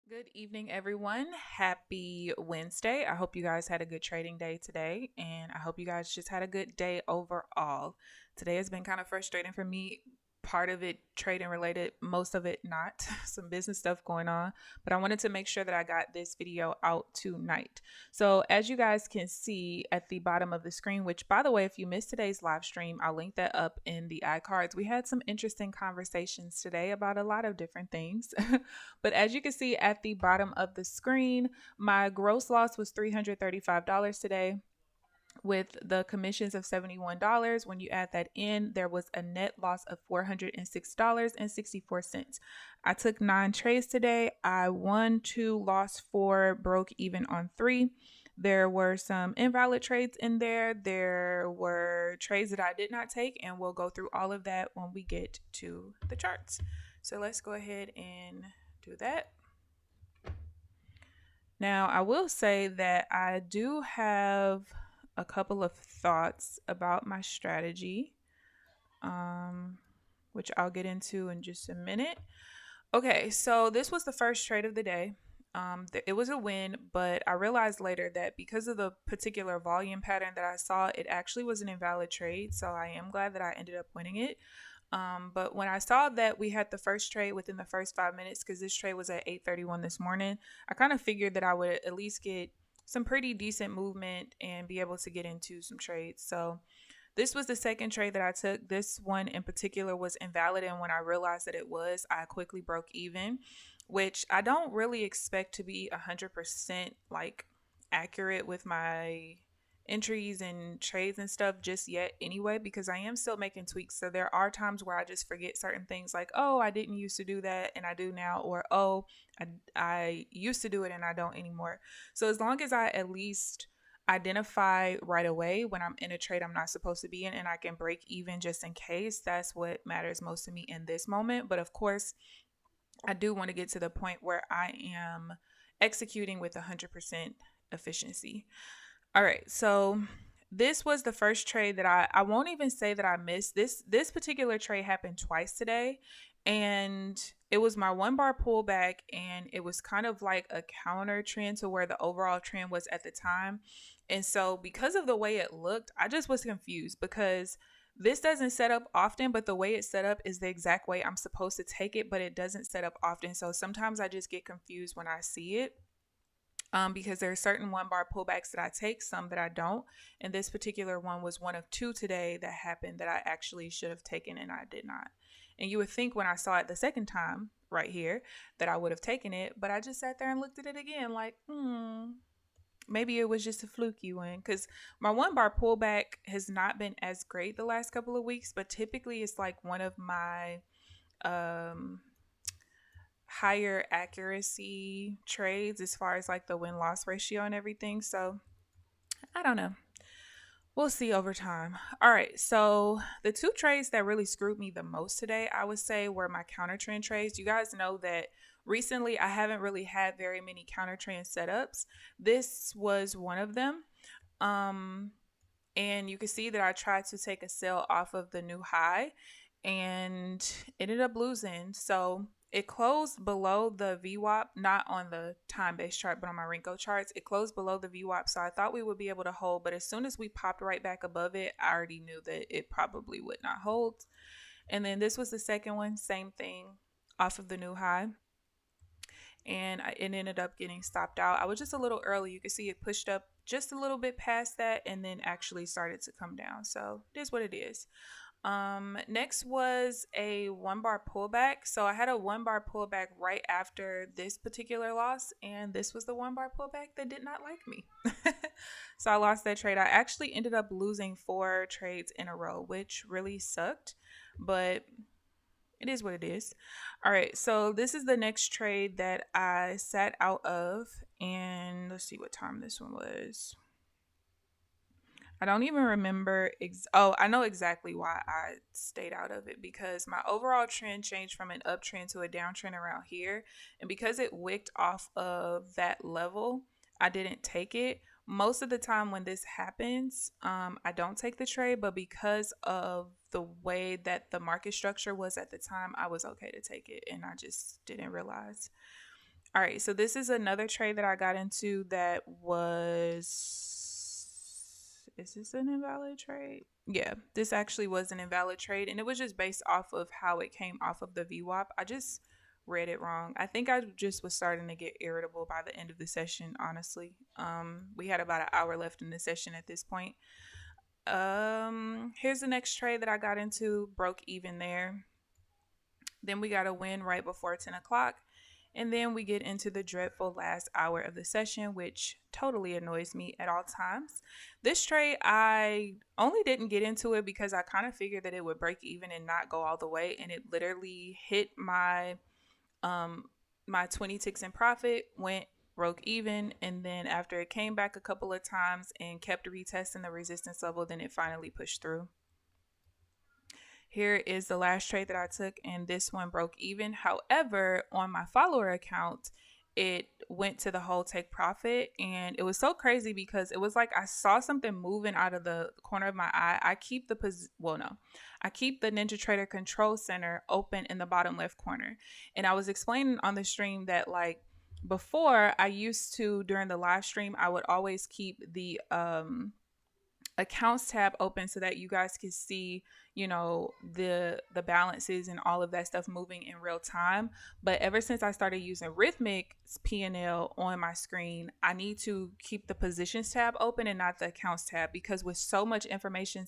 Good evening, everyone. Happy Wednesday. I hope you guys had a good trading day today, and I hope you guys just had a good day overall. Today has been kind of frustrating for me. Part of it trading related, most of it not. Some business stuff going on, but I wanted to make sure that I got this video out tonight. So, as you guys can see at the bottom of the screen, which by the way, if you missed today's live stream, I'll link that up in the iCards. We had some interesting conversations today about a lot of different things. But as you can see at the bottom of the screen, my gross loss was $335 today with the commissions of $71. When you add that in, there was a net loss of $406.64. I took 9 trades today. I won 2, lost 4, broke even on 3. There were some invalid trades in there. There were trades that I did not take, and we'll go through all of that when we get to the charts. So let's go ahead and do that. Now, I will say that I do have a couple of thoughts about my strategy, which I'll get into in just a minute. Okay, so this was the first trade of the day. It was a win, but I realized later that because of the particular volume pattern that I saw, it actually was an invalid trade. So I am glad that I ended up winning it. But when I saw that we had the first trade within the first 5 minutes, because this trade was at 8:31 this morning, I kind of figured that I would at least get some pretty decent movement and be able to get into some trades. So this was the second trade that I took. This one in particular was invalid, and when I realized that it was, I quickly broke even, which I don't really expect to be 100% like accurate with my entries and trades and stuff just yet anyway, because I am still making tweaks. So there are times where I just forget certain things, like, oh, I didn't used to do that and I do now, or oh, I used to do it and I don't anymore. So as long as I at least identify right away when I'm in a trade I'm not supposed to be in, and I can break even just in case, that's what matters most to me in this moment. But of course, I do want to get to the point where I am executing with 100% efficiency. All right, so this was the first trade that I won't even say that I missed. This particular trade happened twice today, and it was my 1 bar pullback, and it was kind of like a counter trend to where the overall trend was at the time. And so because of the way it looked, I just was confused, because this doesn't set up often, but the way it's set up is the exact way I'm supposed to take it, but it doesn't set up often. So sometimes I just get confused when I see it. Because there are certain 1 bar pullbacks that I take, some that I don't. And this particular one was one of 2 today that happened that I actually should have taken and I did not. And you would think when I saw it the second time right here that I would have taken it, but I just sat there and looked at it again like, maybe it was just a fluky one, because my 1 bar pullback has not been as great the last couple of weeks, but typically it's like one of my higher accuracy trades as far as like the win-loss ratio and everything. So I don't know. We'll see over time. All right, so the 2 trades that really screwed me the most today, I would say, were my counter trend trades. You guys know that recently I haven't really had very many counter trend setups. This was one of them. And you can see that I tried to take a sell off of the new high and ended up losing. So it closed below the VWAP, not on the time-based chart, but on my Renko charts. It closed below the VWAP, so I thought we would be able to hold. But as soon as we popped right back above it, I already knew that it probably would not hold. And then this was the second one, same thing, off of the new high. And it ended up getting stopped out. I was just a little early. You can see it pushed up just a little bit past that and then actually started to come down. So it is what it is. Next was a 1 bar pullback. So I had a 1 bar pullback right after this particular loss, and this was the 1 bar pullback that did not like me. So I lost that trade. I actually ended up losing 4 trades in a row, which really sucked, but it is what it is. All right, so this is the next trade that I sat out of, and let's see what time this one was. I don't even remember. I know exactly why I stayed out of it, because my overall trend changed from an uptrend to a downtrend around here. And because it wicked off of that level, I didn't take it. Most of the time when this happens, I don't take the trade, but because of the way that the market structure was at the time, I was okay to take it, and I just didn't realize. All right, so this is another trade that I got into that is this an invalid trade? Yeah, this actually was an invalid trade, and it was just based off of how it came off of the VWAP. I just read it wrong. I think I just was starting to get irritable by the end of the session, honestly. We had about an hour left in the session at this point. Here's the next trade that I got into, broke even there. Then we got a win right before 10 o'clock. And then we get into the dreadful last hour of the session, which totally annoys me at all times. This trade, I only didn't get into it because I kind of figured that it would break even and not go all the way. And it literally hit my 20 ticks in profit, broke even, and then after it came back a couple of times and kept retesting the resistance level, then it finally pushed through. Here is the last trade that I took, and this one broke even. However, on my follower account, it went to the whole take profit, and it was so crazy because it was like I saw something moving out of the corner of my eye. I keep the NinjaTrader control center open in the bottom left corner, and I was explaining on the stream that like before I used to, during the live stream, I would always keep the accounts tab open so that you guys can see, you know, the balances and all of that stuff moving in real time. But ever since I started using Rhythmic's P&L on my screen, I need to keep the positions tab open and not the accounts tab, because with so much information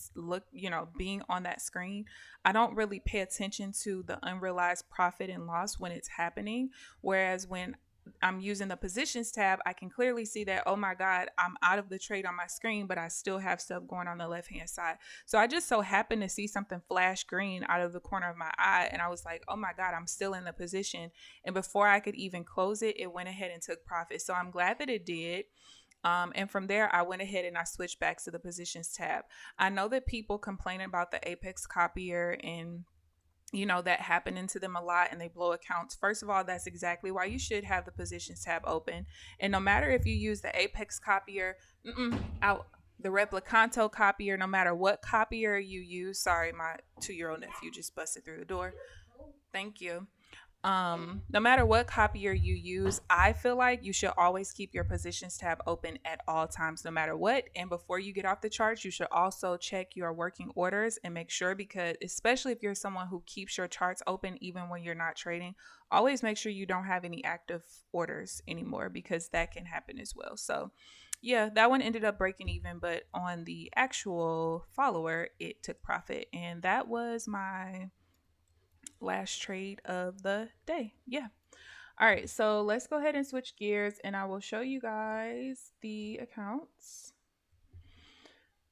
being on that screen, I don't really pay attention to the unrealized profit and loss when it's happening. Whereas when I'm using the positions tab, I can clearly see that, oh my God, I'm out of the trade on my screen, but I still have stuff going on the left-hand side. So I just so happened to see something flash green out of the corner of my eye. And I was like, oh my God, I'm still in the position. And before I could even close it, it went ahead and took profit. So I'm glad that it did. And from there, I went ahead and I switched back to the positions tab. I know that people complain about the Apex copier and that happening to them a lot and they blow accounts. First of all, that's exactly why you should have the positions tab open. And no matter if you use the Apex copier, the Replicanto copier, no matter what copier you use. Sorry, my 2-year-old nephew just busted through the door. Thank you. No matter what copier you use, I feel like you should always keep your positions tab open at all times, no matter what. And before you get off the charts, you should also check your working orders and make sure, because especially if you're someone who keeps your charts open even when you're not trading, always make sure you don't have any active orders anymore, because that can happen as well. So yeah, that one ended up breaking even, but on the actual follower, it took profit. And that was my last trade of the day. Yeah. All right, so let's go ahead and switch gears and I will show you guys the accounts.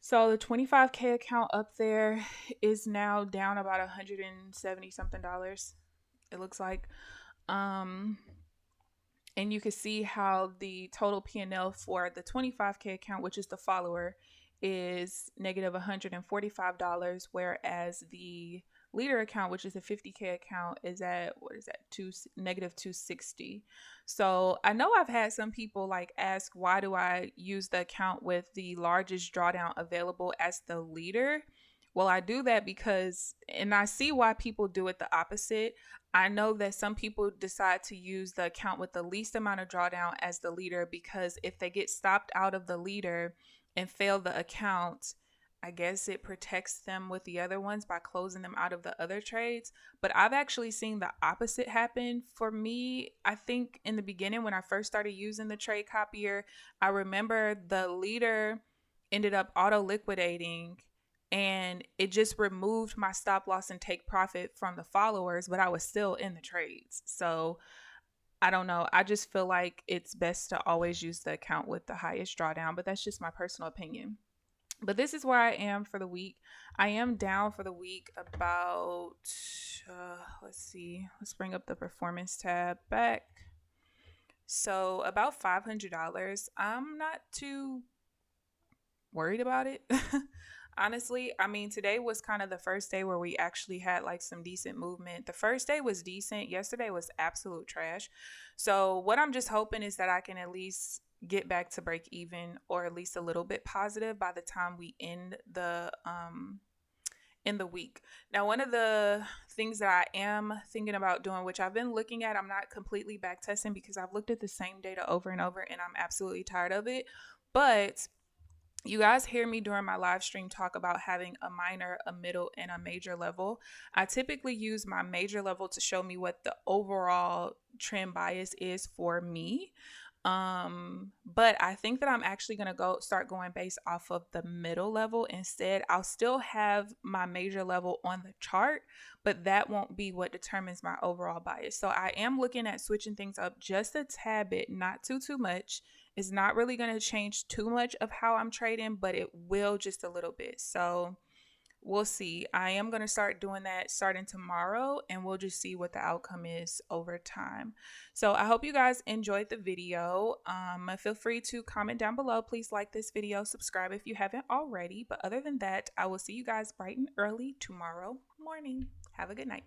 So the 25K account up there is now down about $170 something, it looks like. And you can see how the total P&L for the 25K account, which is the follower, is negative $145, whereas the leader account, which is a 50K account, is at negative 260. So I know I've had some people like ask, why do I use the account with the largest drawdown available as the leader? Well, I do that because, and I see why people do it the opposite. I know that some people decide to use the account with the least amount of drawdown as the leader, because if they get stopped out of the leader and fail the account, I guess it protects them with the other ones by closing them out of the other trades. But I've actually seen the opposite happen for me. I think in the beginning, when I first started using the trade copier, I remember the leader ended up auto liquidating and it just removed my stop loss and take profit from the followers, but I was still in the trades. So I don't know. I just feel like it's best to always use the account with the highest drawdown, but that's just my personal opinion. But this is where I am for the week. I am down for the week about, let's see, let's bring up the performance tab back. So about $500. I'm not too worried about it. Honestly, I mean, today was kind of the first day where we actually had like some decent movement. The first day was decent. Yesterday was absolute trash. So what I'm just hoping is that I can at least get back to break even, or at least a little bit positive by the time we end in the week. Now, one of the things that I am thinking about doing, which I've been looking at, I'm not completely back testing because I've looked at the same data over and over and I'm absolutely tired of it. But you guys hear me during my live stream talk about having a minor, a middle, and a major level. I typically use my major level to show me what the overall trend bias is for me. But I think that I'm actually going to start going based off of the middle level instead. I'll still have my major level on the chart, but that won't be what determines my overall bias. So I am looking at switching things up just a tad bit, not too much. It's not really going to change too much of how I'm trading, but it will just a little bit. So we'll see. I am going to start doing that starting tomorrow, and we'll just see what the outcome is over time. So I hope you guys enjoyed the video. Feel free to comment down below. Please like this video, subscribe if you haven't already. But other than that, I will see you guys bright and early tomorrow morning. Have a good night.